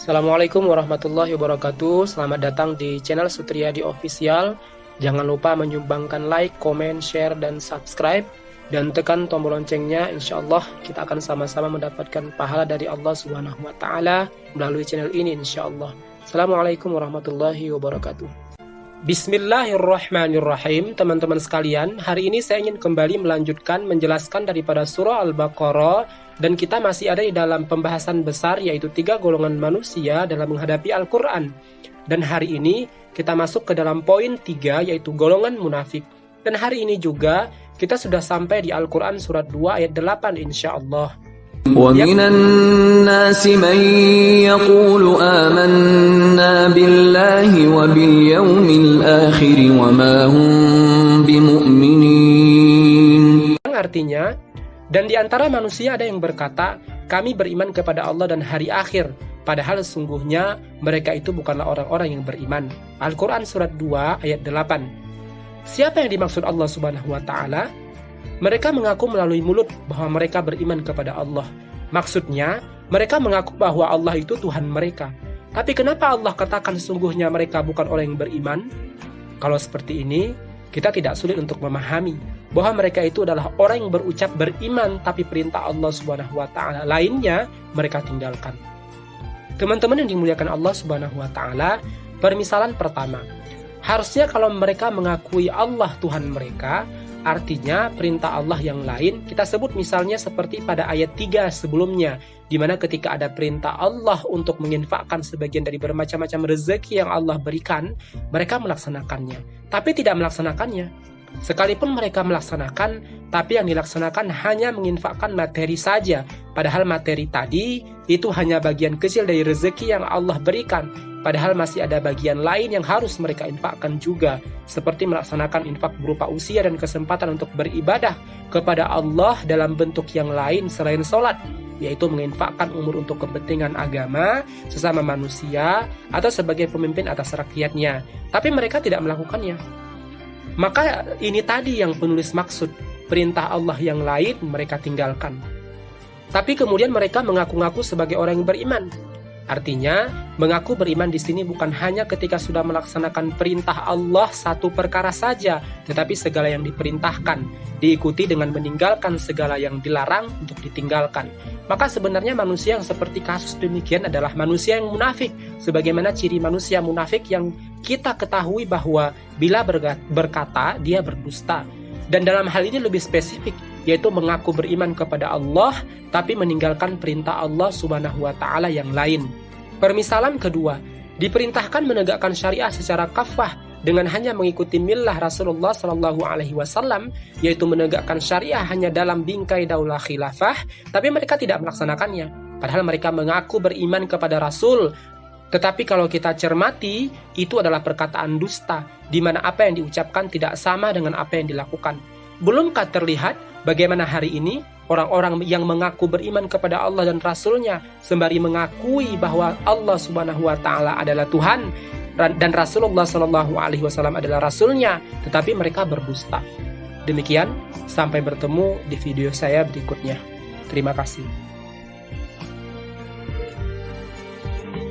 Assalamualaikum warahmatullahi wabarakatuh. Selamat datang di channel Sutriyadi Official. Jangan lupa menyumbangkan like, komen, share, dan subscribe. Dan tekan tombol loncengnya. Insya Allah kita akan sama-sama mendapatkan pahala dari Allah Subhanahu wa Ta'ala melalui channel ini, insya Allah. Assalamualaikum warahmatullahi wabarakatuh. Bismillahirrahmanirrahim. Teman-teman sekalian, hari ini saya ingin kembali melanjutkan menjelaskan daripada surah Al-Baqarah. Dan kita masih ada di dalam pembahasan besar, yaitu 3 golongan manusia dalam menghadapi Al-Quran. Dan hari ini kita masuk ke dalam poin 3, yaitu golongan munafik. Dan hari ini juga kita sudah sampai di Al-Quran surat 2 ayat 8 insya Allah. وَمِنَ النَّاسِ مَنْ يَقُولُ آمَنَّا بِاللَّهِ وَبِالْيَوْمِ الْآخِرِ وَمَا هُمْ بِمُؤْمِنِينَ. Artinya, dan di antara manusia ada yang berkata, kami beriman kepada Allah dan hari akhir, padahal sesungguhnya mereka itu bukanlah orang-orang yang beriman. Al-Quran surat 2 ayat 8. Siapa yang dimaksud Allah Subhanahu wa Ta'ala? Mereka mengaku melalui mulut bahwa mereka beriman kepada Allah. Maksudnya, mereka mengaku bahwa Allah itu Tuhan mereka. Tapi kenapa Allah katakan sesungguhnya mereka bukan orang yang beriman? Kalau seperti ini, kita tidak sulit untuk memahami bahwa mereka itu adalah orang yang berucap beriman, tapi perintah Allah Subhanahu wa Ta'ala lainnya mereka tinggalkan. Teman-teman yang dimuliakan Allah Subhanahu wa Ta'ala, permisalan pertama, harusnya kalau mereka mengakui Allah Tuhan mereka, artinya perintah Allah yang lain kita sebut misalnya seperti pada ayat 3 sebelumnya, di mana ketika ada perintah Allah untuk menginfakkan sebagian dari bermacam-macam rezeki yang Allah berikan, mereka melaksanakannya, tapi tidak melaksanakannya. Sekalipun mereka melaksanakan, tapi yang dilaksanakan hanya menginfakkan materi saja, padahal materi tadi itu hanya bagian kecil dari rezeki yang Allah berikan. Padahal masih ada bagian lain yang harus mereka infakkan juga, seperti melaksanakan infak berupa usia dan kesempatan untuk beribadah kepada Allah dalam bentuk yang lain selain sholat, yaitu menginfakkan umur untuk kepentingan agama, sesama manusia, atau sebagai pemimpin atas rakyatnya. Tapi mereka tidak melakukannya. Maka ini tadi yang penulis maksud, perintah Allah yang lain mereka tinggalkan. Tapi kemudian mereka mengaku-ngaku sebagai orang yang beriman. Artinya, mengaku beriman di sini bukan hanya ketika sudah melaksanakan perintah Allah satu perkara saja, tetapi segala yang diperintahkan, diikuti dengan meninggalkan segala yang dilarang untuk ditinggalkan. Maka sebenarnya manusia yang seperti kasus demikian adalah manusia yang munafik, sebagaimana ciri manusia munafik yang kita ketahui bahwa bila berkata, dia berdusta. Dan dalam hal ini lebih spesifik, yaitu mengaku beriman kepada Allah, tapi meninggalkan perintah Allah Subhanahu wa Ta'ala yang lain. Permisalan kedua, diperintahkan menegakkan syariah secara kafah dengan hanya mengikuti millah Rasulullah Shallallahu Alaihi Wasallam, yaitu menegakkan syariah hanya dalam bingkai daulah khilafah, tapi mereka tidak melaksanakannya. Padahal mereka mengaku beriman kepada Rasul. Tetapi kalau kita cermati, itu adalah perkataan dusta, di mana apa yang diucapkan tidak sama dengan apa yang dilakukan. Belumkah terlihat bagaimana hari ini orang-orang yang mengaku beriman kepada Allah dan Rasulnya, sembari mengakui bahwa Allah Subhanahu wa Ta'ala adalah Tuhan dan Rasulullah Shallallahu Alaihi Wasallam adalah Rasulnya, tetapi mereka berdusta. Demikian, sampai bertemu di video saya berikutnya. Terima kasih.